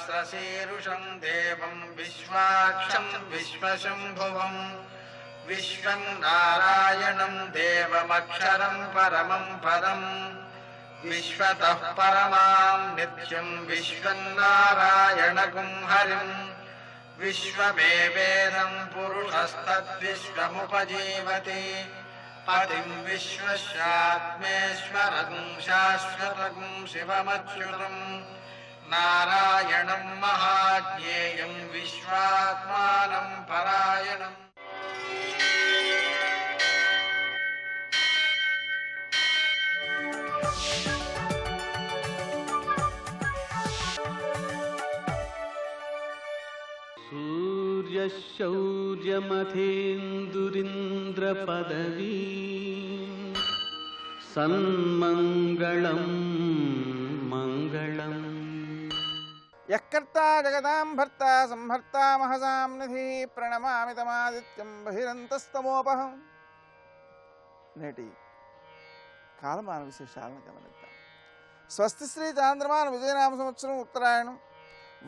सहस्रशीर्षं देवं विश्वाक्षं विश्वशम्भुवं विश्वं नारायणं देवमक्षरं परमं पदं विश्वतः परमां नित्यं विश्वन्नारायणगुं हरिं विश्वमेवेदं पुरुषस्तद्विश्वमुपजीवति पतिं विश्वस्यात्मेश्वरं शाश्वतं शिवमच्युतं नारायणं महाज्ञेयं विश्वात्मानं परायणम्। सूर्यशौर्यमथेन्दुरिन्द्रपदवी सन्मङ्गलं मङ्गलम्। यत्कर्ता जगदां भर्ता संहर्ता महसां निधि प्रणमामि तमादित्यं बहिरन्तस्तमोपहं। నేటి కాలమాన విశేషాలను గమనిద్దాం. స్వస్తి శ్రీ చాంద్రమాన విజయనామ సంవత్సరం ఉత్తరాయణం,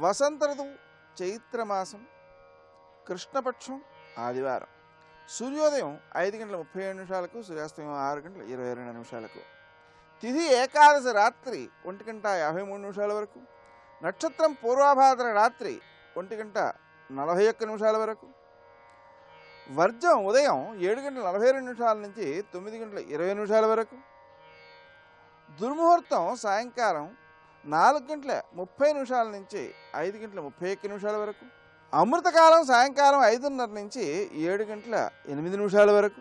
వసంత ఋతువు, చైత్రమాసం, కృష్ణపక్షం, ఆదివారం. సూర్యోదయం 5:37 సూర్యాస్తమయం 6:22 తిథి ఏకాదశి రాత్రి 1:53 వరకు. నక్షత్రం పూర్వాభాద్ర రాత్రి 1:41 వరకు. వర్జం ఉదయం 7:42 నుంచి 9:20 వరకు. దుర్ముహూర్తం సాయంకాలం 4:30 నుంచి 5:31 వరకు. అమృతకాలం సాయంకాలం 5:30 నుంచి 7:08 వరకు.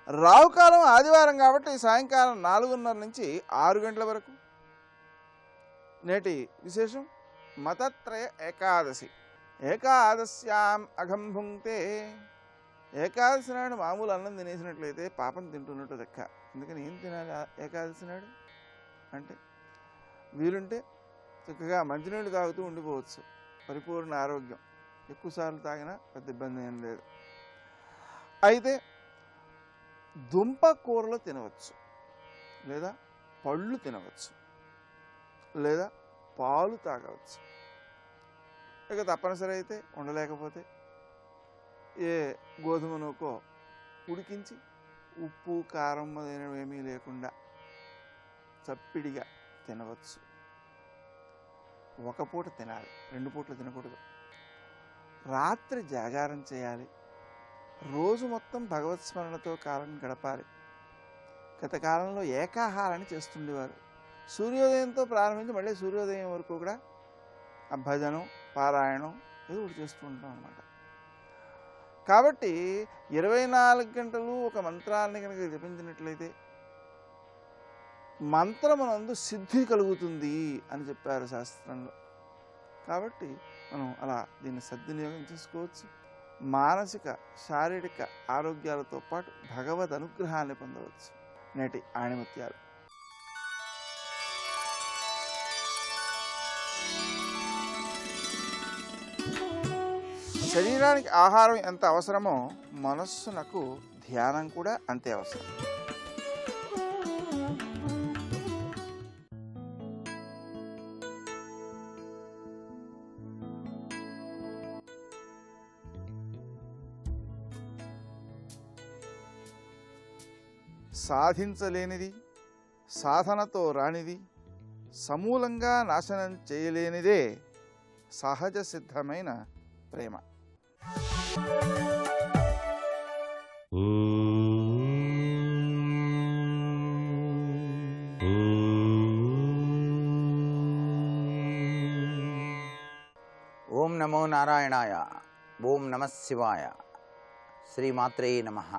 రావుకాలం ఆదివారం కాబట్టి సాయంకాలం 4:30 నుంచి 6 గంటల వరకు. నేటి విశేషం మతత్రయ ఏకాదశి. ఏకాదశ్యాం అఘం భుంక్తే. ఏకాదశి నాడు మామూలు అన్నం తినేసినట్లయితే పాపం తింటున్నట్టు లెక్క. అందుకని ఏం తినాలి ఏకాదశి నాడు అంటే, వీలుంటే చక్కగా మంచినీళ్ళు తాగుతూ ఉండిపోవచ్చు. పరిపూర్ణ ఆరోగ్యం. ఎక్కువసార్లు తాగినా పెద్ద ఇబ్బంది ఏం లేదు. అయితే దుంప కూరలు తినవచ్చు, లేదా పళ్ళు తినవచ్చు, లేదా పాలు తాగవచ్చు. ఇక తప్పనిసరి అయితే ఉండలేకపోతే ఏ గోధుమ నూకో ఉడికించి ఉప్పు కారం మొదలైనవి ఏమీ లేకుండా చప్పిడిగా తినవచ్చు. ఒక పూట తినాలి, 2 పూటలు తినకూడదు. రాత్రి జాగారం చేయాలి. రోజు మొత్తం భగవత్ స్మరణతో కాలం గడపాలి. గత కాలంలో ఏకాహారాన్ని చేస్తుండేవారు. సూర్యోదయంతో ప్రారంభించి మళ్ళీ సూర్యోదయం వరకు కూడా భజనం, పారాయణం ఏదో ఒకటి చేస్తూ ఉంటాం అన్నమాట. కాబట్టి 24 గంటలు ఒక మంత్రాన్ని కనుక జపించినట్లయితే మంత్రమునందు సిద్ధి కలుగుతుంది అని చెప్పారు శాస్త్రంలో. కాబట్టి మనం అలా దీన్ని సద్వినియోగం చేసుకోవచ్చు. మానసిక శారీరక ఆరోగ్యాలతో పాటు భగవద్ అనుగ్రహాన్ని పొందవచ్చు. నేటి ఆణిముత్యాలు. శరీరానికి ఆహారం ఎంత అవసరమో మనస్సునకు ధ్యానం కూడా అంతే అవసరం. సాధించలేనిది, సాధనతో రానిది, సమూలంగా నాశనం చేయలేనిదే సహజ సిద్ధమైన ప్రేమ. ఓం నమో నారాయణాయ. ఓం నమ శివాయ. శ్రీమాత్రే నమః.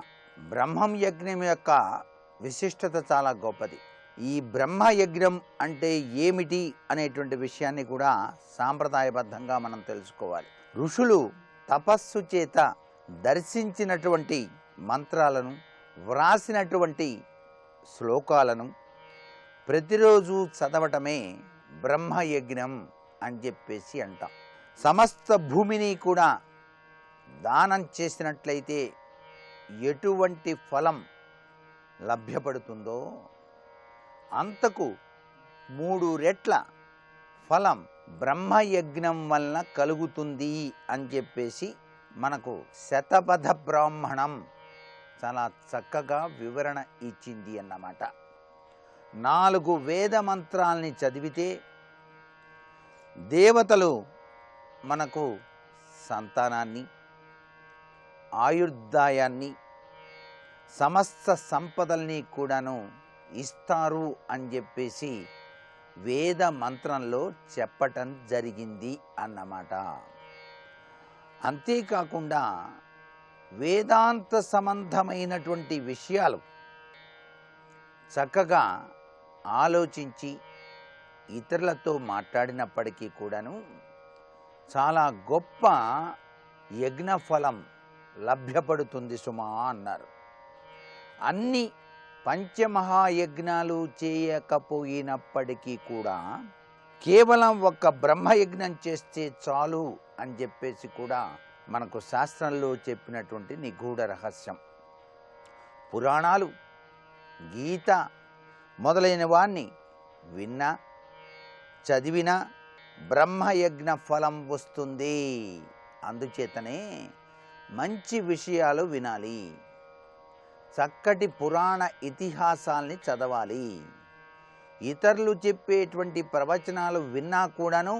బ్రహ్మం యజ్ఞం యొక్క విశిష్టత చాలా గొప్పది. ఈ బ్రహ్మయజ్ఞం అంటే ఏమిటి అనేటువంటి విషయాన్ని కూడా సాంప్రదాయబద్ధంగా మనం తెలుసుకోవాలి. ఋషులు తపస్సు చేత దర్శించినటువంటి మంత్రాలను, వ్రాసినటువంటి శ్లోకాలను ప్రతిరోజు చదవటమే బ్రహ్మయజ్ఞం అని చెప్పేసి అంటాం. సమస్త భూమిని కూడా దానం చేసినట్లయితే ఎటువంటి ఫలం లభ్యపడుతుందో అంతకు 3 రెట్ల ఫలం బ్రహ్మయజ్ఞం వలన కలుగుతుంది అని చెప్పేసి మనకు శతపథ బ్రాహ్మణం చాలా చక్కగా వివరణ ఇచ్చింది అన్నమాట. 4 వేద మంత్రాల్ని చదివితే దేవతలు మనకు సంతానాన్ని, ఆయుర్దాయాన్ని, సమస్త సంపదల్ని కూడాను ఇస్తారు అని చెప్పేసి వేద మంత్రంలో చెప్పటం జరిగింది అన్నమాట. అంతేకాకుండా వేదాంత సంబంధమైనటువంటి విషయాలు చక్కగా ఆలోచించి ఇతరులతో మాట్లాడినప్పటికీ కూడాను చాలా గొప్ప యజ్ఞఫలం లభ్యపడుతుంది సుమా అన్నారు. అన్ని పంచమహాయజ్ఞాలు చేయకపోయినప్పటికీ కూడా కేవలం ఒక్క బ్రహ్మయజ్ఞం చేస్తే చాలు అని చెప్పేసి కూడా మనకు శాస్త్రంలో చెప్పినటువంటి నిగూఢ రహస్యం. పురాణాలు, గీత మొదలైన వాన్ని విన్నా చదివినా బ్రహ్మయజ్ఞ ఫలం వస్తుంది. అందుచేతనే మంచి విషయాలు వినాలి, చక్కటి పురాణ ఇతిహాసాల్ని చదవాలి. ఇతరులు చెప్పేటువంటి ప్రవచనాలు విన్నా కూడాను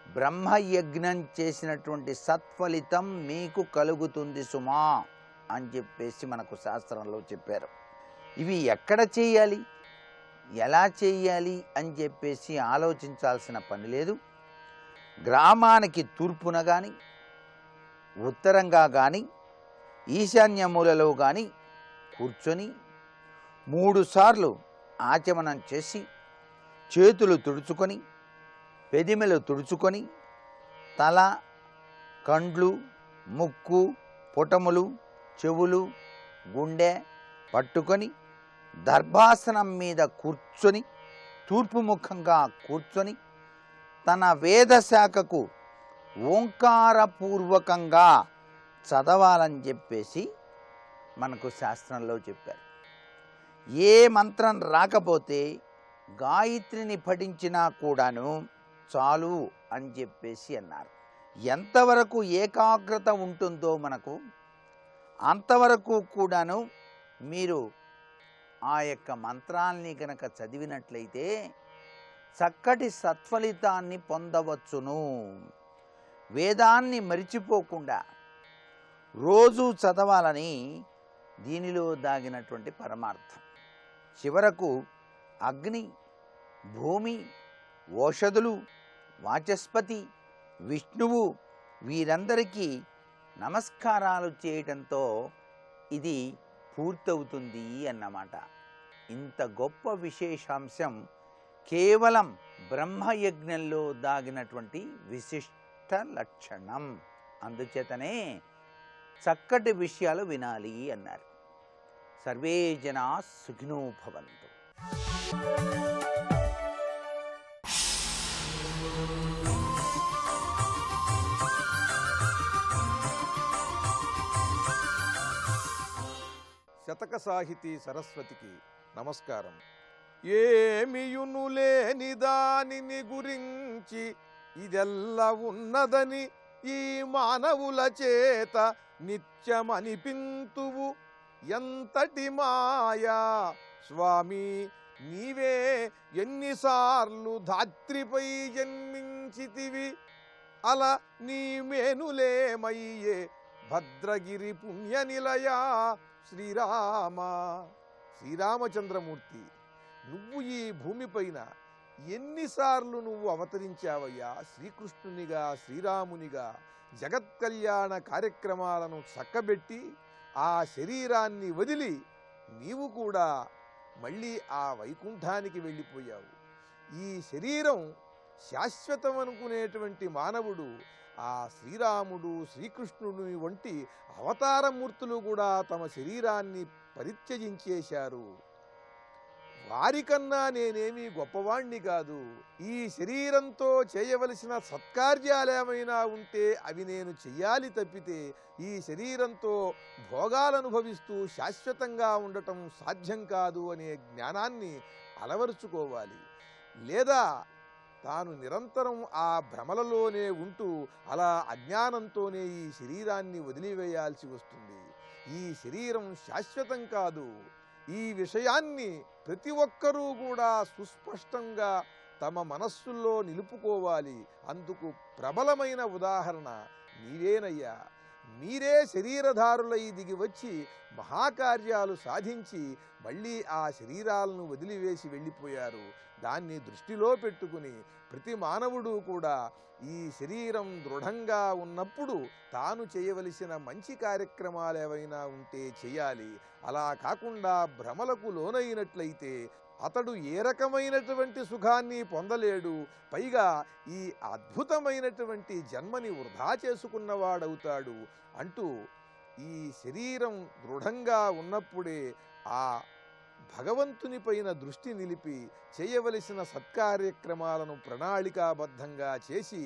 బ్రహ్మయజ్ఞం చేసినటువంటి సత్ఫలితం మీకు కలుగుతుంది సుమా అని చెప్పేసి మనకు శాస్త్రంలో చెప్పారు. ఇవి ఎక్కడ చేయాలి, ఎలా చేయాలి అని చెప్పేసి ఆలోచించాల్సిన పని లేదు. గ్రామానికి తూర్పున కానీ, ఉత్తరంగా కానీ, ఈశాన్య మూలలో కానీ కూర్చొని 3 సార్లు ఆచమనం చేసి చేతులు తుడుచుకొని, పెదిమెలు తుడుచుకొని, తల, కండ్లు, ముక్కు, పుటములు, చెవులు, గుండె పట్టుకొని దర్భాసనం మీద కూర్చొని తూర్పు ముఖంగా కూర్చొని తన వేదశాఖకు ఓంకారపూర్వకంగా చదవాలని చెప్పేసి మనకు శాస్త్రంలో చెప్పారు. ఏ మంత్రం రాకపోతే గాయత్రిని పఠించినా కూడాను చాలు అని చెప్పేసి అన్నారు. ఎంతవరకు ఏకాగ్రత ఉంటుందో మనకు అంతవరకు కూడాను మీరు ఆ యొక్క మంత్రాల్ని కనుక చదివినట్లయితే చక్కటి సత్ఫలితాన్ని పొందవచ్చును. వేదాన్ని మరిచిపోకుండా రోజు చదవాలని దీనిలో దాగినటువంటి పరమార్థం. చివరకు అగ్ని, భూమి, ఓషధులు, వాచస్పతి, విష్ణువు వీరందరికీ నమస్కారాలు చేయటంతో ఇది పూర్తవుతుంది అన్నమాట. ఇంత గొప్ప విశేషాంశం కేవలం బ్రహ్మయజ్ఞంలో దాగినటువంటి విశిష్ట లక్షణం. అందుచేతనే చక్కటి విషయాలు వినాలి అన్నారు. సర్వే జనా సుఖినో భవంతు. శతక సాహితీ సరస్వతికి నమస్కారం. ఏమియును లేని దానిని గురించి ఇదెల్లా ఉన్నదని ఈ మానవుల చేత నిత్యమనిపింతువు ఎంతటి మాయా స్వామి నీవే ఎన్నిసార్లు ధాత్రిపై జన్మించితివి అలా నీ మేనులేమయ్యే భద్రగిరి పుణ్యనిలయా శ్రీరామ. శ్రీరామచంద్రమూర్తి, నువ్వు ఈ భూమిపైన ఎన్నిసార్లు నువ్వు అవతరించావయ్యా? శ్రీకృష్ణునిగా, శ్రీరామునిగా జగత్కళ్యాణ కార్యక్రమాలను చక్కబెట్టి ఆ శరీరాన్ని వదిలి నీవు కూడా మళ్ళీ ఆ వైకుంఠానికి వెళ్ళిపోయావు. ఈ శరీరం శాశ్వతం అనుకునేటువంటి మానవుడు ఆ శ్రీరాముడు, శ్రీకృష్ణుడు వంటి అవతారమూర్తులు కూడా తమ శరీరాన్ని పరిత్యజించేశారు. వారికన్నా నేనేమీ గొప్పవాణ్ణి కాదు. ఈ శరీరంతో చేయవలసిన సత్కార్యాలేమైనా ఉంటే అవి నేను చెయ్యాలి తప్పితే ఈ శరీరంతో భోగాలనుభవిస్తూ శాశ్వతంగా ఉండటం సాధ్యం కాదు అనే జ్ఞానాన్ని అలవరుచుకోవాలి. లేదా తాను నిరంతరం ఆ భ్రమలలోనే ఉంటూ అలా అజ్ఞానంతోనే ఈ శరీరాన్ని వదిలివేయాల్సి వస్తుంది. ఈ శరీరం శాశ్వతం కాదు. ఈ విషయాన్ని ప్రతి ఒక్కరూ కూడా సుస్పష్టంగా తమ మనస్సుల్లో నిలుపుకోవాలి. అందుకు ప్రబలమైన ఉదాహరణ నీవేనయ్యా. మీరే శరీరధారులై దిగి వచ్చి మహాకార్యాలు సాధించి మళ్ళీ ఆ శరీరాలను వదిలివేసి వెళ్ళిపోయారు. దాన్ని దృష్టిలో పెట్టుకుని ప్రతి మానవుడు కూడా ఈ శరీరం దృఢంగా ఉన్నప్పుడు తాను చేయవలసిన మంచి కార్యక్రమాలు ఏవైనా ఉంటే చేయాలి. అలా కాకుండా భ్రమలకు లోనైనట్లయితే అతడు ఏ రకమైనటువంటి సుఖాన్ని పొందలేడు. పైగా ఈ అద్భుతమైనటువంటి జన్మని వృధా చేసుకున్నవాడవుతాడు అంటూ ఈ శరీరం దృఢంగా ఉన్నప్పుడే ఆ భగవంతుని పైన దృష్టి నిలిపి చేయవలసిన సత్కార్యక్రమాలను ప్రణాళికాబద్ధంగా చేసి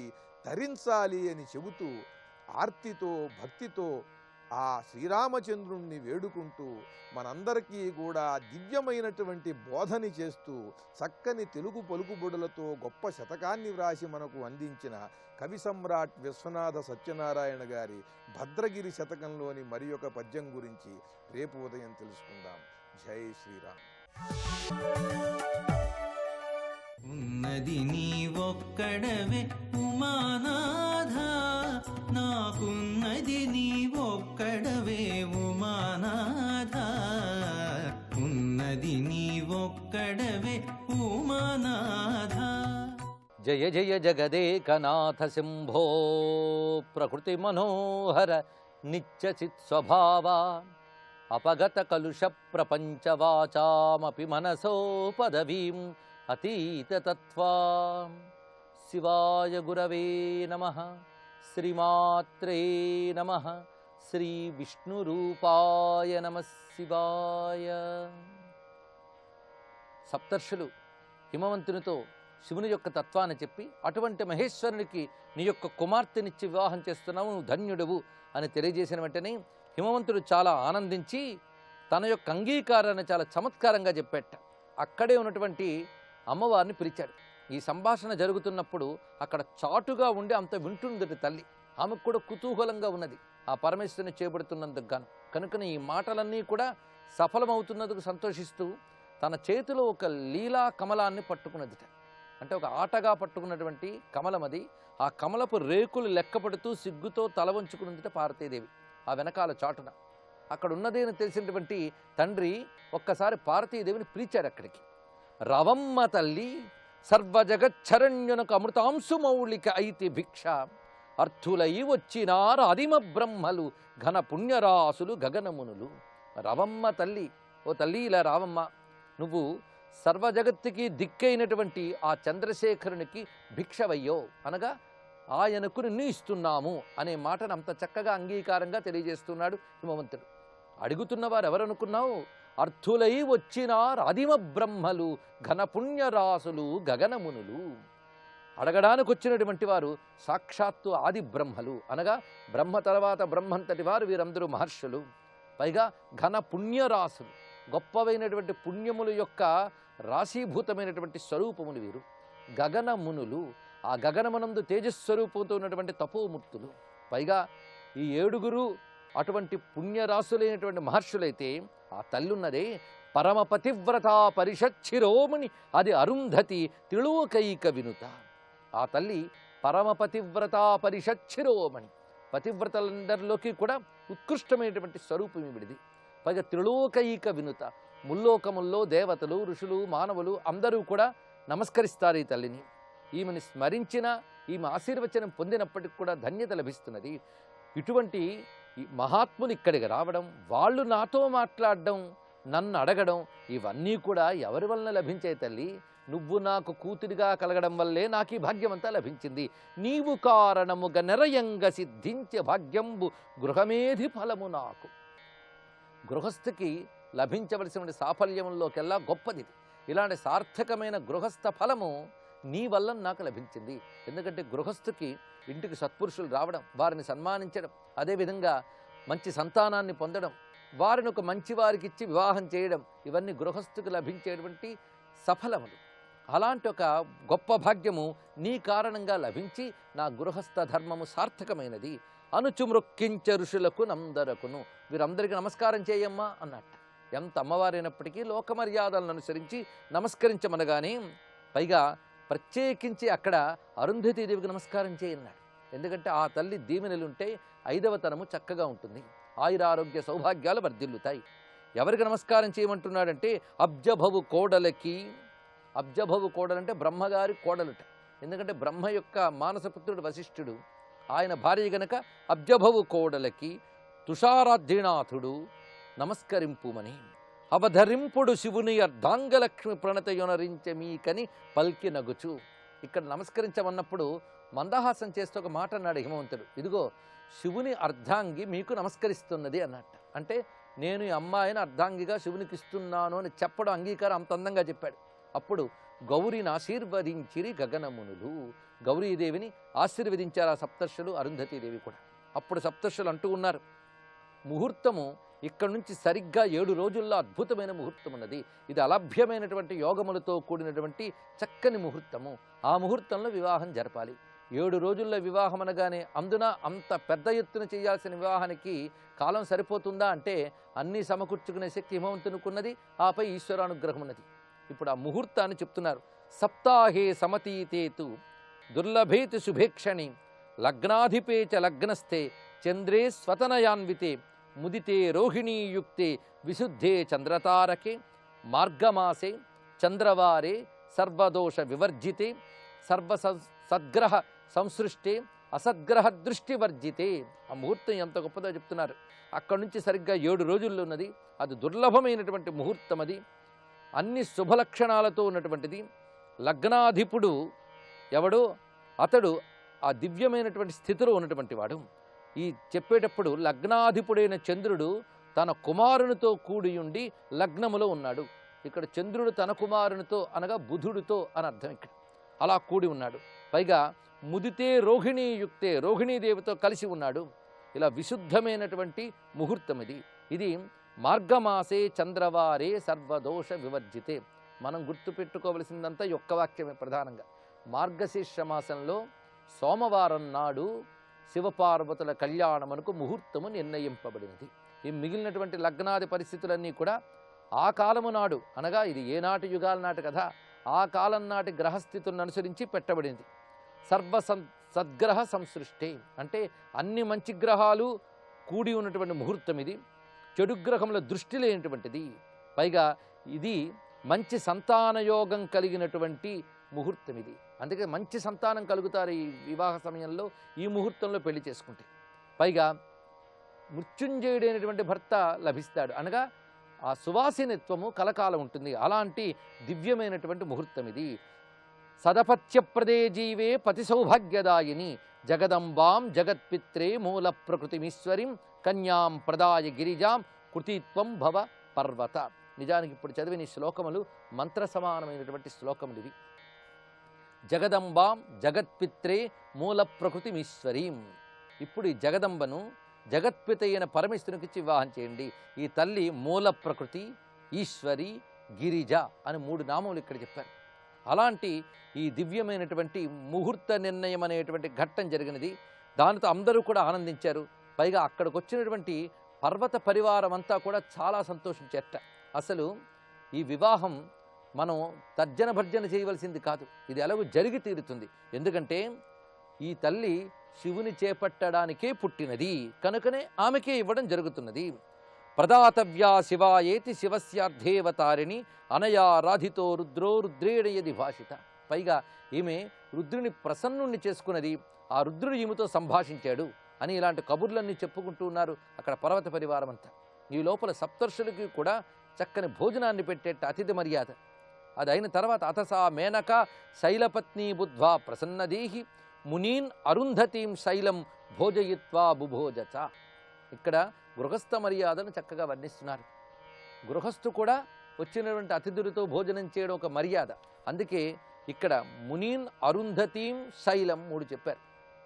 తరించాలి అని చెబుతూ ఆర్తితో భక్తితో ఆ శ్రీరామచంద్రుణ్ణి వేడుకుంటూ మనందరికీ కూడా దివ్యమైనటువంటి బోధని చేస్తూ చక్కని తెలుగు పలుకుబడులతో గొప్ప శతకాన్ని వ్రాసి మనకు అందించిన కవి సమ్రాట్ విశ్వనాథ సత్యనారాయణ గారి భద్రగిరి శతకంలోని మరి ఒక పద్యం గురించి రేపు ఉదయం తెలుసుకుందాం. జై శ్రీరామ్. ఉన్నది నీవొక్కడవే ఉమానాథ, నాకున్నది నీవొక్కడవే ఉమానాథ, ఉన్నది నీవొక్కడవే ఉమానాథ. జయ జయ జగదేకనాథ శంభో ప్రకృతి మనోహర నిత్యచిత్ స్వభావ అపగత కలుష ప్రపంచవాచామపి మనసో పదవీం అతీతతత్వా. శివాయ గురవే నమః. శ్రీమాత్రే నమః. శ్రీ విష్ణురూపాయ నమః శివాయ. సప్తర్షులు హిమవంతునితో శివుని యొక్క తత్వాన్ని చెప్పి, అటువంటి మహేశ్వరునికి నీ యొక్క కుమార్తెనిచ్చి వివాహం చేస్తున్నావు, నువ్వు ధన్యుడవు అని తెలియజేసిన వెంటనే హిమవంతుడు చాలా ఆనందించి తన యొక్క అంగీకారాన్ని చాలా చమత్కారంగా చెప్పేట. అక్కడే ఉన్నటువంటి అమ్మవారిని పిలిచాడు. ఈ సంభాషణ జరుగుతున్నప్పుడు అక్కడ చాటుగా ఉండి అంత వింటుందటి తల్లి. ఆమెకు కూడా కుతూహలంగా ఉన్నది ఆ పరమేశ్వరుని చేపడుతున్నందుకు గాను. కనుకనే ఈ మాటలన్నీ కూడా సఫలమవుతున్నందుకు సంతోషిస్తూ తన చేతిలో ఒక లీలా కమలాన్ని పట్టుకున్నదిట. అంటే ఒక ఆటగా పట్టుకున్నటువంటి కమలం అది. ఆ కమలపు రేకులు లెక్కపడుతూ సిగ్గుతో తల వంచుకున్నదిట పార్వతీదేవి ఆ వెనకాల చాటున. అక్కడ ఉన్నది అని తెలిసినటువంటి తండ్రి ఒక్కసారి పార్వతీదేవిని పిలిచాడు అక్కడికి. రవమ్మ తల్లి సర్వజగచ్చరణ్యునకు అమృతాంశు మౌళిక ఐతి భిక్ష, అర్థులై వచ్చినారు ఆదిమ బ్రహ్మలు ఘన పుణ్యరాసులు గగనమునులు. రవమ్మ తల్లి, ఓ తల్లి ఇలా రావమ్మ, నువ్వు సర్వజగత్తుకి దిక్కైనటువంటి ఆ చంద్రశేఖరునికి భిక్షవయ్యో అనగా ఆయనకు నిన్ను ఇస్తున్నాము అనే మాటను అంత చక్కగా అంగీకారంగా తెలియజేస్తున్నాడు హిమవంతుడు. అడుగుతున్నవారు ఎవరనుకున్నావు? అర్థులై వచ్చినారు ఆదిమ బ్రహ్మలు ఘన పుణ్యరాసులు గగనమునులు. అడగడానికి వచ్చినటువంటి వారు సాక్షాత్తు ఆది బ్రహ్మలు అనగా బ్రహ్మ తర్వాత బ్రహ్మంతటి వారు వీరందరూ మహర్షులు. పైగా ఘన పుణ్యరాసులు, గొప్పవైనటువంటి పుణ్యముల యొక్క రాశీభూతమైనటువంటి స్వరూపములు వీరు. గగనమునులు, ఆ గగనమునందు తేజస్వరూపంతో ఉన్నటువంటి తపోమూర్తులు. పైగా ఈ 7 అటువంటి పుణ్యరాశులైనటువంటి మహర్షులైతే ఆ తల్లున్నదే పరమపతివ్రత పరిషచ్చిరోమణి అది అరుంధతి తిళోకైక వినుత. ఆ తల్లి పరమపతివ్రత పరిషచ్చిరోమణి, పతివ్రతలందరిలోకి కూడా ఉత్కృష్టమైనటువంటి స్వరూపం ఇవిడిది. పైగా త్రిలోకైక వినుత, ముల్లోకముల్లో దేవతలు ఋషులు మానవులు అందరూ కూడా నమస్కరిస్తారు ఈ తల్లిని. ఈమెను స్మరించిన, ఈమె ఆశీర్వచనం పొందినప్పటికి కూడా ధన్యత లభిస్తున్నది. ఇటువంటి ఈ మహాత్ములు ఇక్కడికి రావడం, వాళ్ళు నాతో మాట్లాడడం, నన్ను అడగడం, ఇవన్నీ కూడా ఎవరి వలన లభించాయి తల్లి? నువ్వు నాకు కూతురిగా కలగడం వల్లే నాకు ఈ భాగ్యమంతా లభించింది. నీవు కారణముగా నిరయంగ సిద్ధించే భాగ్యంబు గృహమేధి ఫలము నాకు. గృహస్థికి లభించవలసిన సాఫల్యంలోకెల్లా గొప్పది. ఇలాంటి సార్థకమైన గృహస్థ ఫలము నీ వల్ల నాకు లభించింది. ఎందుకంటే గృహస్థుకి ఇంటికి సత్పురుషులు రావడం, వారిని సన్మానించడం, అదేవిధంగా మంచి సంతానాన్ని పొందడం, వారిని ఒక మంచి వారికి ఇచ్చి వివాహం చేయడం, ఇవన్నీ గృహస్థుకి లభించేటువంటి సఫలములు. అలాంటి ఒక గొప్ప భాగ్యము నీ కారణంగా లభించి నా గృహస్థ ధర్మము సార్థకమైనది. అనుచుమృక్కించ ఋషులకు నందరకును, వీరందరికీ నమస్కారం చేయమ్మా అన్నట్ట. ఎంత అమ్మవారైనప్పటికీ లోకమర్యాదలను అనుసరించి నమస్కరించమనగానే పైగా ప్రత్యేకించి అక్కడ అరుంధతీదేవికి నమస్కారం చేయన్నాడు. ఎందుకంటే ఆ తల్లి దీవెనలుంటే 5వ తరము చక్కగా ఉంటుంది, ఆయురారోగ్య సౌభాగ్యాలు వర్ధిల్లుతాయి. ఎవరికి నమస్కారం చేయమంటున్నాడంటే అబ్జభవు కోడలకి. అబ్జభవు కోడలంటే బ్రహ్మగారి కోడలుట. ఎందుకంటే బ్రహ్మ యొక్క మానసపుత్రుడు వశిష్ఠుడు, ఆయన భార్య గనక అబ్జభవు కోడలకి తుషారాధ్యనాథుడు నమస్కరింపుమని. అవధరింపుడు శివుని అర్ధాంగలక్ష్మి ప్రణతయొనరించ మీకని పల్కి నగుచు. ఇక్కడ నమస్కరించమన్నప్పుడు మందహాసం చేస్తూ ఒక మాట అన్నాడు హిమవంతుడు. ఇదిగో శివుని అర్ధాంగి మీకు నమస్కరిస్తున్నది అన్నట్ట. అంటే నేను ఈ అమ్మాయిని అర్ధాంగిగా శివునికి ఇస్తున్నాను అని చెప్పడం అంగీకారం అంత అందంగా చెప్పాడు. అప్పుడు గౌరిని ఆశీర్వదించిరి గగనమునులు. గౌరీదేవిని ఆశీర్వదించారు ఆ సప్తర్షులు, అరుంధతీదేవి కూడా. అప్పుడు సప్తర్షులు అంటూ ఉన్నారు, ముహూర్తము ఇక్కడ నుంచి సరిగ్గా 7 రోజుల్లో అద్భుతమైన ముహూర్తం ఉన్నది. ఇది అలభ్యమైనటువంటి యోగములతో కూడినటువంటి చక్కని ముహూర్తము. ఆ ముహూర్తంలో వివాహం జరపాలి. 7 రోజుల్లో వివాహం అనగానే అందున అంత పెద్ద ఎత్తున చేయాల్సిన వివాహానికి కాలం సరిపోతుందా అంటే అన్నీ సమకూర్చుకునే శక్తి హిమవంతునికున్నది, ఆపై ఈశ్వరానుగ్రహం ఉన్నది. ఇప్పుడు ఆ ముహూర్తాన్ని చెప్తున్నారు. సప్తాహే సమతీతేతు దుర్లభేతి శుభేక్షణి లగ్నాధిపేచ లగ్నస్థే చంద్రే స్వతనయాన్వితే ముదితే రోహిణీయుక్తే విశుద్ధే చంద్రతారకే మార్గమాసే చంద్రవారే సర్వదోష వివర్జితే సద్గ్రహ సంసృష్టే అసద్గ్రహ దృష్టివర్జితే. ఆ ముహూర్తం ఎంత గొప్పదో చెప్తున్నారు. అక్కడి నుంచి సరిగ్గా 7 రోజుల్లో ఉన్నది. అది దుర్లభమైనటువంటి ముహూర్తం. అది అన్ని శుభలక్షణాలతో ఉన్నటువంటిది. లగ్నాధిపుడు ఎవడో అతడు ఆ దివ్యమైనటువంటి స్థితిలో ఉన్నటువంటి వాడు. ఈ చెప్పేటప్పుడు లగ్నాధిపుడైన చంద్రుడు తన కుమారునితో కూడి ఉండి లగ్నములో ఉన్నాడు. ఇక్కడ చంద్రుడు తన కుమారునితో అనగా బుధుడితో అని అర్థం. ఇక్కడ అలా కూడి ఉన్నాడు. పైగా ముదితే రోహిణీయుక్తే రోహిణీదేవితో కలిసి ఉన్నాడు. ఇలా విశుద్ధమైనటువంటి ముహూర్తం ఇది. ఇది మార్గమాసే చంద్రవారే సర్వదోష వివర్జితే. మనం గుర్తుపెట్టుకోవలసిందంతా ఈ ఒక్క వాక్యమే ప్రధానంగా. మార్గశీర్ష మాసంలో సోమవారం నాడు శివపార్వతుల కళ్యాణమునకు ముహూర్తము నిర్ణయింపబడినది. ఈ మిగిలినటువంటి లగ్నాది పరిస్థితులన్నీ కూడా ఆ కాలము నాడు అనగా ఇది ఏనాటి యుగాల నాటి కదా, ఆ కాలం నాటి గ్రహస్థితులను అనుసరించి పెట్టబడింది. సద్గ్రహ సంసృష్టి అంటే అన్ని మంచి గ్రహాలు కూడి ఉన్నటువంటి ముహూర్తం ఇది. చెడు గ్రహముల దృష్టి లేనటువంటిది. పైగా ఇది మంచి సంతానయోగం కలిగినటువంటి ముహూర్తం ఇది. అందుకే మంచి సంతానం కలుగుతారు ఈ వివాహ సమయంలో, ఈ ముహూర్తంలో పెళ్లి చేసుకుంటే. పైగా మృత్యుంజయుడైనటువంటి భర్త లభిస్తాడు అనగా ఆ సువాసినిత్వము కలకాలం ఉంటుంది. అలాంటి దివ్యమైనటువంటి ముహూర్తం ఇది. సదపత్యప్రదే జీవే పతి సౌభాగ్యదాయిని జగదంబాం జగత్పిత్రే మూల ప్రకృతిమీశ్వరిం కన్యాం ప్రదాయ గిరిజాం కృతిత్వం భవ పర్వత. నిజానికి ఇప్పుడు చదివిన ఈ శ్లోకములు మంత్ర సమానమైనటువంటి శ్లోకములు ఇవి. జగదంబాం జగత్పిత్రే మూల ప్రకృతిమీశ్వరీం. ఇప్పుడు ఈ జగదంబను జగత్పిత అయిన పరమేశ్వరునికిచ్చి వివాహం చేయండి. ఈ తల్లి మూల ప్రకృతి, ఈశ్వరి, గిరిజ అని 3 నామములు ఇక్కడ చెప్పారు. అలాంటి ఈ దివ్యమైనటువంటి ముహూర్త నిర్ణయం అనేటువంటి ఘట్టం జరిగినది. దానితో అందరూ కూడా ఆనందించారు. పైగా అక్కడికి వచ్చినటువంటి పర్వత పరివారం అంతా కూడా చాలా సంతోషించేట. అసలు ఈ వివాహం మనం తర్జన భర్జన చేయవలసింది కాదు, ఇది ఎలాగో జరిగి తీరుతుంది. ఎందుకంటే ఈ తల్లి శివుని చేపట్టడానికే పుట్టినది కనుకనే ఆమెకే ఇవ్వడం జరుగుతున్నది. ప్రదాతవ్యా శివాయేతి శివస్యార్థేవతారిణి అనయా రాధితో రుద్రో రుద్రేణ యది భాషిత. పైగా ఈమె రుద్రుని ప్రసన్నుణ్ణి చేసుకున్నది, ఆ రుద్రుడు ఈమెతో సంభాషించాడు అని ఇలాంటి కబుర్లన్నీ చెప్పుకుంటూ ఉన్నారు అక్కడ పర్వత పరివారం అంతా. ఈ లోపల సప్తర్షులకి కూడా చక్కని భోజనాన్ని పెట్టేట అతిథి మర్యాద. అది అయిన తర్వాత అతసా మేనక శైలపత్ని బుద్ధ్వా ప్రసన్నదేహి మునీన్ అరుంధతీం శైలం భోజయిత్వా బుభోజచ. ఇక్కడ గృహస్థ మర్యాదను చక్కగా వర్ణిస్తున్నారు. గృహస్థు కూడా వచ్చినటువంటి అతిథులతో భోజనం చేయడం ఒక మర్యాద. అందుకే ఇక్కడ మునీన్ అరుంధతీం శైలం 3 చెప్పారు.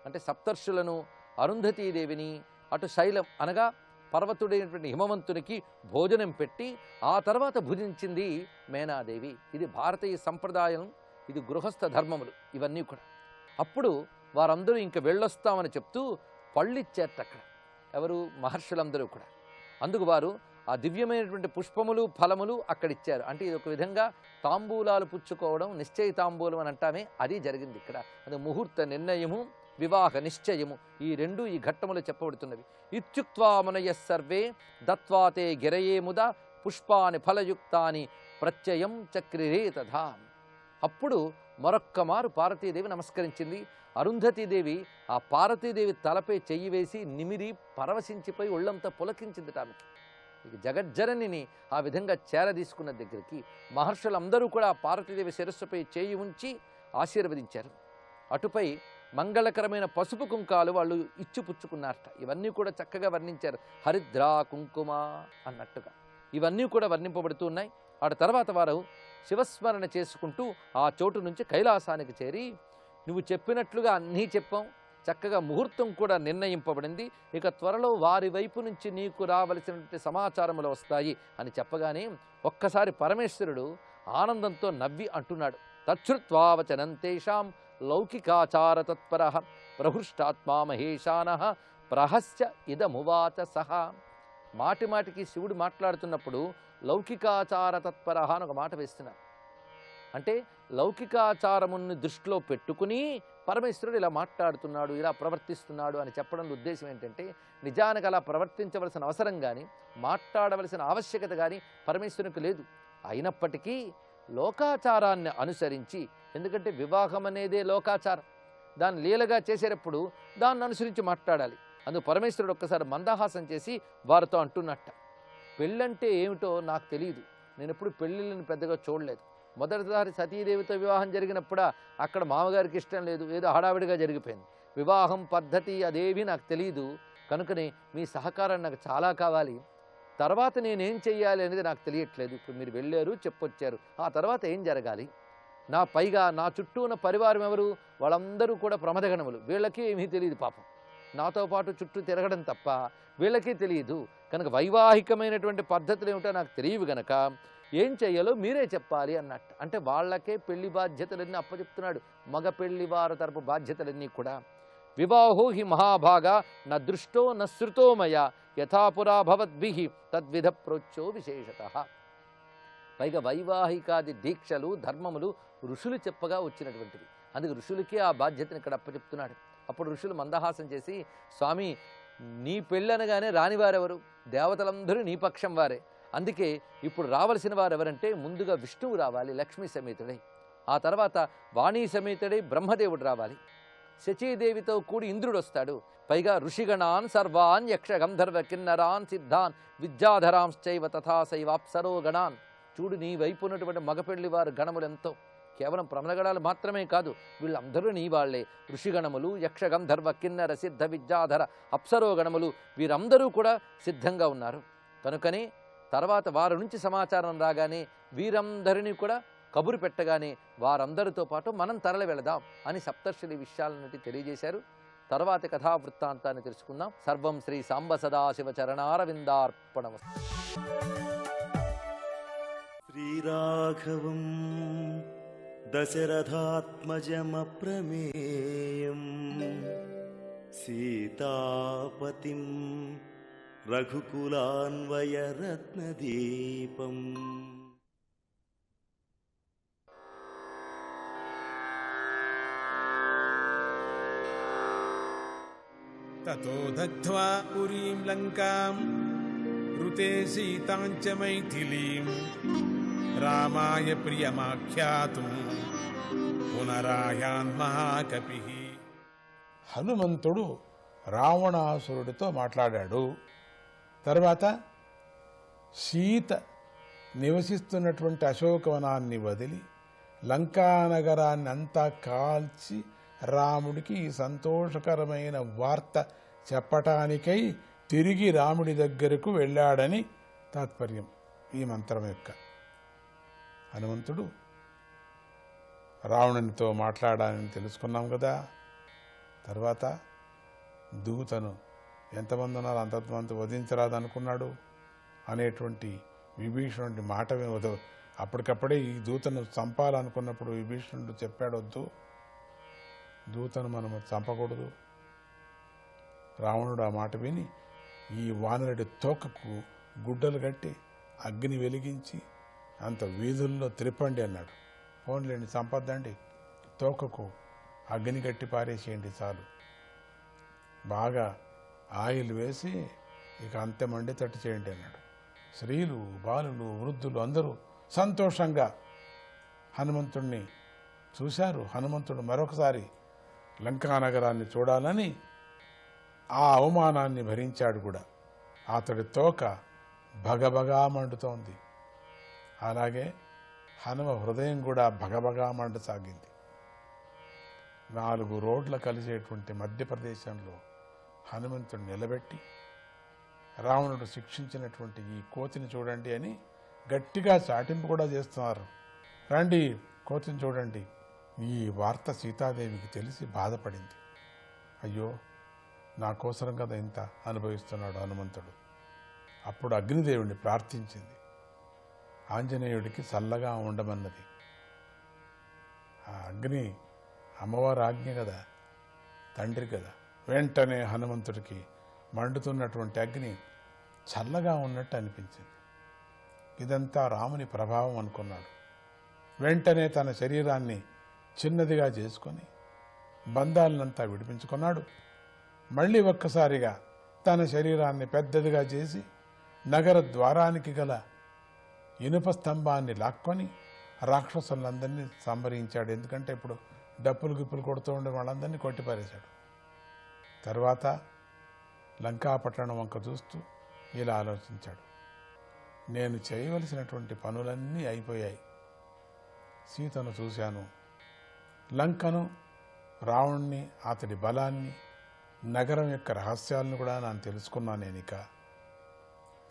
అంటే సప్తర్షులను, అరుంధతీదేవిని, అటు శైలం అనగా పర్వతుడైనటువంటి హిమవంతునికి భోజనం పెట్టి ఆ తర్వాత భుజించింది మేనాదేవి. ఇది భారతీయ సంప్రదాయం ఇది గృహస్థ ధర్మములు ఇవన్నీ కూడా. అప్పుడు వారందరూ ఇంక వెళ్ళొస్తామని చెప్తూ పళ్ళిచ్చారట అక్కడ, ఎవరు మహర్షులందరూ కూడా. అందుకు వారు ఆ దివ్యమైనటువంటి పుష్పములు ఫలములు అక్కడిచ్చారు. అంటే ఇది ఒక విధంగా తాంబూలాలు పుచ్చుకోవడం, నిశ్చయ తాంబూలం అని అంటామే, అది జరిగింది ఇక్కడ. అది ముహూర్త నిర్ణయము, వివాహ నిశ్చయము, ఈ రెండు ఈ ఘట్టములు చెప్పబడుతున్నవి. ఇత్యుక్త్వా మునయ సర్వే దత్వాతే గిరయే ముద పుష్పాని ఫలయుక్తాని ప్రత్యయం చక్రిరే తథా. అప్పుడు మరొక్క మారు పార్వతీదేవి నమస్కరించింది. అరుంధతీదేవి ఆ పార్వతీదేవి తలపై చెయ్యి వేసి నిమిరి పరవశించిపోయి ఒళ్ళంతా పులకించింది. ఆమెకి ఇక జగజ్జననిని ఆ విధంగా చేరదీసుకున్న దగ్గరికి మహర్షులందరూ కూడా పార్వతీదేవి శిరస్సుపై చేయి ఉంచి ఆశీర్వదించారు. అటుపై మంగళకరమైన పసుపు కుంకాలు వాళ్ళు ఇచ్చిపుచ్చుకున్నారట. ఇవన్నీ కూడా చక్కగా వర్ణించారు. హరిద్రా కుంకుమ అన్నట్టుగా ఇవన్నీ కూడా వర్ణింపబడుతూ ఉన్నాయి. ఆ తర్వాత వారు శివస్మరణ చేసుకుంటూ ఆ చోటు నుంచి కైలాసానికి చేరి, నువ్వు చెప్పినట్లుగా అన్నీ చెప్పాం, చక్కగా ముహూర్తం కూడా నిర్ణయింపబడింది, ఇక త్వరలో వారి వైపు నుంచి నీకు రావలసినటువంటి సమాచారములు వస్తాయి అని చెప్పగానే ఒక్కసారి పరమేశ్వరుడు ఆనందంతో నవ్వి అంటున్నాడు, తచ్చుత్వావచనం తేషాం లౌకికాచార తత్పర ప్రహృష్టాత్మా మహేశాన ప్రహస్య ఇదమువాచ సహా. మాటి మాటికి శివుడు మాట్లాడుతున్నప్పుడు లౌకికాచార తత్పర అని ఒక మాట వేస్తున్నారు. అంటే లౌకికాచారమును దృష్టిలో పెట్టుకుని పరమేశ్వరుడు ఇలా మాట్లాడుతున్నాడు, ఇలా ప్రవర్తిస్తున్నాడు అని చెప్పడంలో ఉద్దేశం ఏంటంటే, నిజానికి అలా ప్రవర్తించవలసిన అవసరం కానీ మాట్లాడవలసిన ఆవశ్యకత కానీ పరమేశ్వరునికి లేదు. అయినప్పటికీ లోకాచారాన్ని అనుసరించి, ఎందుకంటే వివాహం అనేదే లోకాచారం, దాన్ని లీలగా చేసేటప్పుడు దాన్ని అనుసరించి మాట్లాడాలి. అందుకు పరమేశ్వరుడు ఒక్కసారి మందహాసం చేసి వారితో అంటున్నట్ట, పెళ్ళంటే ఏమిటో నాకు తెలియదు, నేను ఎప్పుడు పెళ్ళిళ్ళని పెద్దగా చూడలేదు. మొదటిసారి సతీదేవితో వివాహం జరిగినప్పుడు అక్కడ మామగారికి ఇష్టం లేదు, ఏదో హడావిడిగా జరిగిపోయింది. వివాహం పద్ధతి అదేవి నాకు తెలియదు, కనుకనే మీ సహకారం నాకు చాలా కావాలి. తర్వాత నేనేం చెయ్యాలి అనేది నాకు తెలియట్లేదు. ఇప్పుడు మీరు వెళ్ళారు, చెప్పొచ్చారు, ఆ తర్వాత ఏం జరగాలి? పైగా నా చుట్టూ ఉన్న పరివారం ఎవరు? వాళ్ళందరూ కూడా ప్రమదగణములు, వీళ్ళకి ఏమీ తెలియదు పాపం. నాతో పాటు చుట్టూ తిరగడం తప్ప వీళ్ళకి తెలియదు. కనుక వైవాహికమైనటువంటి పద్ధతులు ఏమిటో నాకు తెలియవు గనక ఏం చెయ్యాలో మీరే చెప్పాలి అన్నట్టు. అంటే వాళ్ళకే పెళ్లి బాధ్యతలన్నీ అప్పచెప్తున్నాడు, మగ పెళ్లి వారి తరపు బాధ్యతలన్నీ కూడా. వివాహో హి మహాభాగా న దృష్టో న శృతో మయా యథాపురా భవద్భిః తద్విధ ప్రోచ్చో విశేషతః. పైగా వైవాహికాది దీక్షలు ధర్మములు ఋషులు చెప్పగా వచ్చినటువంటివి. అందుకు ఋషులకే ఆ బాధ్యతను ఇక్కడ అప్పచెప్తున్నాడు. అప్పుడు ఋషులు మందహాసం చేసి, స్వామి నీ పెళ్ళనగానే రానివారెవరు? దేవతలందరూ నీ పక్షం వారే. అందుకే ఇప్పుడు రావలసిన వారు ఎవరంటే, ముందుగా విష్ణువు రావాలి లక్ష్మీ సమేతుడై, ఆ తర్వాత వాణీ సమేతుడై బ్రహ్మదేవుడు రావాలి, శచీదేవితో కూడి ఇంద్రుడు వస్తాడు, పైగా ఋషిగణాన్ సర్వాన్ యక్ష గంధర్వ కిన్నరాన్ సిద్ధాన్ విద్యాధరాంశ్చైవ తథాసైవాప్సరో గణాన్. చూడు నీ వైపు ఉన్నటువంటి మగపెళ్లి వారు గణములు ఎంతో, కేవలం ప్రమదగణాలు మాత్రమే కాదు, వీళ్ళందరూ నీ వాళ్లే. ఋషిగణములు, యక్ష గంధర్వ కిన్నర సిద్ధ విద్యాధర అప్సరో గణములు వీరందరూ కూడా సిద్ధంగా ఉన్నారు. కనుకనే తర్వాత వారి నుంచి సమాచారం రాగానే వీరందరినీ కూడా కబురు పెట్టగానే వారందరితో పాటు మనం తరలి వెళదాం అని సప్తర్షులు ఈ విషయాలన్నిటి తెలియజేశారు. తర్వాతి కథావృత్తాంతాన్ని తెలుసుకుందాం. సర్వం శ్రీ సాంబ సదాశివ చరణారవిందార్పణమస్తు. శ్రీరాఘవం దశరథాత్మజమప్రమేయం సీతాపతిం రఘుకులాన్వయరత్నదీపం. తతో దగ్ధ్వా పురీం లంకాం ఋతే సీతాంచ మైథిలీం రామాయ ప్రియమాఖ్యాతుం పునరాయాన్ మహాకపిః. హనుమంతుడు రావణాసురుడితో మాట్లాడాడు. తర్వాత సీత నివసిస్తున్నటువంటి అశోకవనాన్ని వదిలి లంకానగరాన్ని అంతా కాల్చి రాముడికి ఈ సంతోషకరమైన వార్త చెప్పటానికై తిరిగి రాముడి దగ్గరకు వెళ్ళాడని తాత్పర్యం ఈ మంత్రం యొక్క. హనుమంతుడు రావణునితో మాట్లాడాలని తెలుసుకున్నాం కదా. తర్వాత దూతను ఎంతమంది ఉన్నారు అంతమంది వధించరాదనుకున్నాడు అనేటువంటి విభీషణుడి మాట అప్పటికప్పుడే ఈ దూతను చంపాలనుకున్నప్పుడు విభీషణుడు చెప్పాడు, వద్దు, దూతను మనం చంపకూడదు. రావణుడు ఆ మాట విని ఈ వానరుడి తోకకు గుడ్డలు కట్టి అగ్ని వెలిగించి అంత వీధుల్లో త్రిప్పండి అన్నాడు. ఫోన్లేండి, చంపద్దండి, తోకకు అగ్ని కట్టి పారేసేయండి చాలు. బాగా ఆయిల్ వేసి ఇక అంతే మండేటట్టు చేయండి అన్నాడు. స్త్రీలు, బాలులు, వృద్ధులు అందరూ సంతోషంగా హనుమంతుణ్ణి చూశారు. హనుమంతుడు మరొకసారి లంకానగరాన్ని చూడాలని ఆ అవమానాన్ని భరించాడు కూడా. అతడి తోక భగభగా మండుతోంది. అలాగే హనుమ హృదయం కూడా భగభగా మండసాగింది. 4 రోడ్ల కలిసేటువంటి మధ్యప్రదేశంలో హనుమంతుడు నిలబెట్టి రావణుడు శిక్షించినటువంటి ఈ కోతిని చూడండి అని గట్టిగా చాటింపు కూడా చేస్తున్నారు. రండి, కోతిని చూడండి. ఈ వార్త సీతాదేవికి తెలిసి బాధపడింది. అయ్యో, నా కోసరం కదా ఇంత అనుభవిస్తున్నాడు హనుమంతుడు. అప్పుడు అగ్నిదేవుడిని ప్రార్థించింది. ఆంజనేయుడికి చల్లగా ఉండమన్నది. ఆ అగ్ని అమ్మవారి ఆజ్ఞ కదా, తండ్రి కదా. వెంటనే హనుమంతుడికి మండుతున్నటువంటి అగ్ని చల్లగా ఉన్నట్టు అనిపించింది. ఇదంతా రాముని ప్రభావం అనుకున్నాడు. వెంటనే తన శరీరాన్ని చిన్నదిగా చేసుకొని బంధాలనంతా విడిపించుకున్నాడు. మళ్ళీ ఒక్కసారిగా తన శరీరాన్ని పెద్దదిగా చేసి నగర ద్వారానికి గల ఇనుప స్తంభాన్ని లాక్కొని రాక్షసులందరినీ సంహరించాడు. ఎందుకంటే ఇప్పుడు డప్పులు గిప్పులు కొడుతూ ఉండే వాళ్ళందరినీ కొట్టిపారేశాడు. తర్వాత లంకాపట్టణం వంక చూస్తూ ఇలా ఆలోచించాడు, నేను చేయవలసినటువంటి పనులన్నీ అయిపోయాయి. సీతను చూశాను, లంకను, రావణ్ణి, అతడి బలాన్ని, నగరం యొక్క రహస్యాలను కూడా నేను తెలుసుకున్నాను. నేను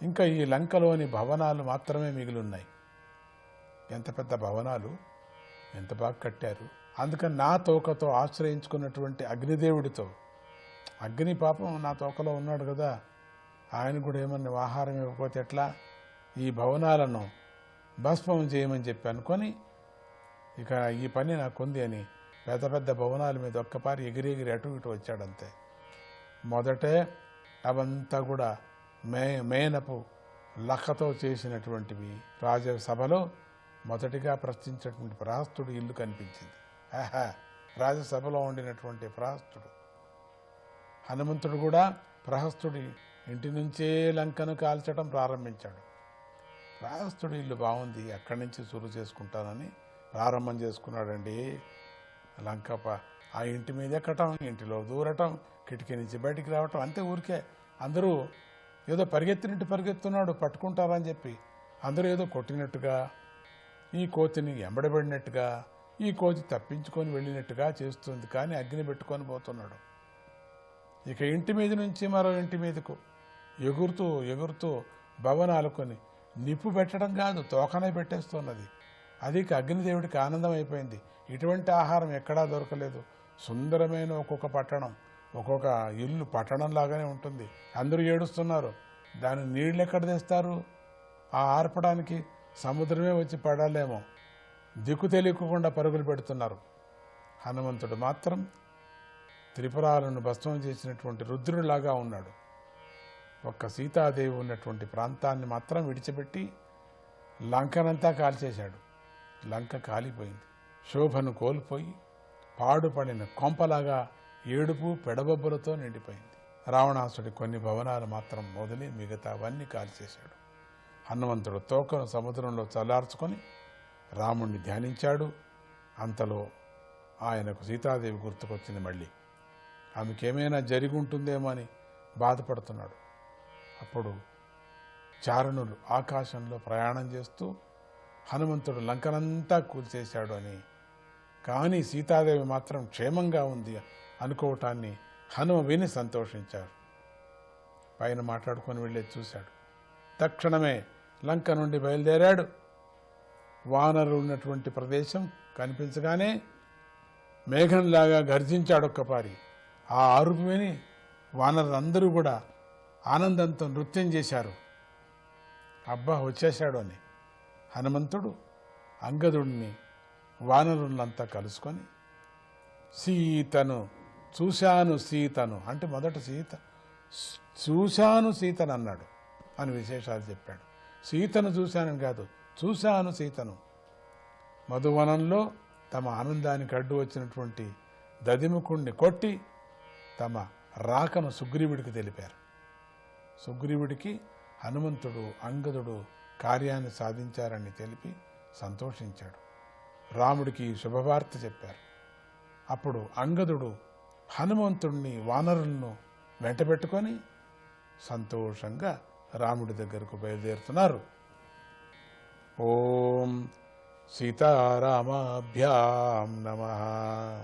ఇంకా ఈ లంకలోని భవనాలు మాత్రమే మిగిలిన్నాయి. ఎంత పెద్ద భవనాలు, ఎంత బాగా కట్టారు. అందుకని నా తోకతో ఆశ్రయించుకున్నటువంటి అగ్నిదేవుడితో, అగ్ని పాపం నా తోకలో ఉన్నాడు కదా, ఆయన కూడా ఏమన్నా ఆహారం ఇవ్వకపోతే ఎట్లా, ఈ భవనాలను భస్మం చేయమని చెప్పి అనుకొని ఇక ఈ పని నాకుంది అని పెద్ద పెద్ద భవనాల మీద ఒక్కపారి ఎగిరెగిరి అటు ఇటు వచ్చాడంతే. మొదటే అవంతా కూడా మేనపు లక్కతో చేసినటువంటివి. రాజసభలో మొదటిగా ప్రశ్నించినటువంటి ప్రహస్తుడు ఇల్లు కనిపించింది. ఆహా, రాజసభలో ఉండినటువంటి ప్రహస్తుడు. హనుమంతుడు కూడా ప్రహస్తుడి ఇంటి నుంచే లంకను కాల్చడం ప్రారంభించాడు. ప్రహస్తుడి ఇల్లు బాగుంది, అక్కడి నుంచి సురు చేసుకుంటానని ప్రారంభం చేసుకున్నాడండి. లంక ఆ ఇంటి మీద ఎక్కటం, ఇంటిలో దూరటం, కిటికీ నుంచి బయటికి రావటం, అంతే. ఊరికే అందరూ ఏదో పరిగెత్తినట్టు పరిగెత్తున్నాడు పట్టుకుంటారని చెప్పి. అందరూ ఏదో కొట్టినట్టుగా, ఈ కోతిని ఎంబడబడినట్టుగా, ఈ కోతి తప్పించుకొని వెళ్ళినట్టుగా చేస్తుంది. కానీ అగ్ని పెట్టుకొని పోతున్నాడు. ఇక ఇంటి మీద నుంచి మరో ఇంటి మీదకు ఎగురుతూ ఎగురుతూ భవనాలు కొని నిప్పు పెట్టడం కాదు, తోకనే పెట్టేస్తున్నది. అది అగ్నిదేవుడికి ఆనందం అయిపోయింది. ఇటువంటి ఆహారం ఎక్కడా దొరకలేదు. సుందరమైన ఒక్కొక్క పట్టణం, ఒక్కొక్క ఇల్లు పట్టణంలాగానే ఉంటుంది. అందరూ ఏడుస్తున్నారు. దాని నీళ్ళు ఎక్కడ తెస్తారు? ఆ ఆర్పడానికి సముద్రమే వచ్చి పడాలేమో. దిక్కు తెలియకుండా పరుగులు పెడుతున్నారు. హనుమంతుడు మాత్రం త్రిపురాలను భస్మం చేసినటువంటి రుద్రుడిలాగా ఉన్నాడు. ఒక్క సీతాదేవి ఉన్నటువంటి ప్రాంతాన్ని మాత్రం విడిచిపెట్టి లంకనంతా కాల్చేశాడు. లంక కాలిపోయింది. శోభను కోల్పోయి పాడుపడిన కొంపలాగా ఏడుపు పెడబొబ్బలతో నిండిపోయింది. రావణాసుడి కొన్ని భవనాలు మాత్రం మొదలి మిగతావన్నీ కాల్చేశాడు. హనుమంతుడు తోకను సముద్రంలో చల్లార్చుకొని రాముణ్ణి ధ్యానించాడు. అంతలో ఆయనకు సీతాదేవి గుర్తుకొచ్చింది. మళ్ళీ ఆమెకేమైనా జరిగి ఉంటుందేమో అని బాధపడుతున్నాడు. అప్పుడు చారణులు ఆకాశంలో ప్రయాణం చేస్తూ హనుమంతుడు లంకనంతా కూల్చేశాడు అని, కానీ సీతాదేవి మాత్రం క్షేమంగా ఉంది అనుకోవటాన్ని హనుమ విని సంతోషించారు. పైన మాట్లాడుకొని వెళ్ళేది చూశాడు. తక్షణమే లంక నుండి బయలుదేరాడు. వానరులు ఉన్నటువంటి ప్రదేశం కనిపించగానే మేఘంలాగా గర్జించాడు ఒక్కపారి. ఆ అరుపు విని వానరులందరూ కూడా ఆనందంతో నృత్యం చేశారు. అబ్బా వచ్చేశాడు అని. హనుమంతుడు అంగదుడిని వానరులంతా కలుసుకొని సీతను చూశాను సీతను అంటే మొదట చూశాను సీతను అన్నాడు అని విశేషాలు చెప్పాడు. సీతను చూశానని కాదు, చూశాను సీతను. మధువనంలో తమ ఆనందానికి అడ్డు వచ్చినటువంటి దదిముఖుణ్ణి కొట్టి తమ రాకను సుగ్రీవుడికి తెలిపారు. సుగ్రీవుడికి హనుమంతుడు అంగదుడు కార్యాన్ని సాధించారని తెలిపి సంతోషించాడు. రాముడికి శుభవార్త చెప్పారు. అప్పుడు అంగదుడు హనుమంతుడిని వానరులను వెంటబెట్టుకొని సంతోషంగా రాముడి దగ్గరకు బయలుదేరుతున్నారు. ఓం సీతారామాభ్యాం నమః.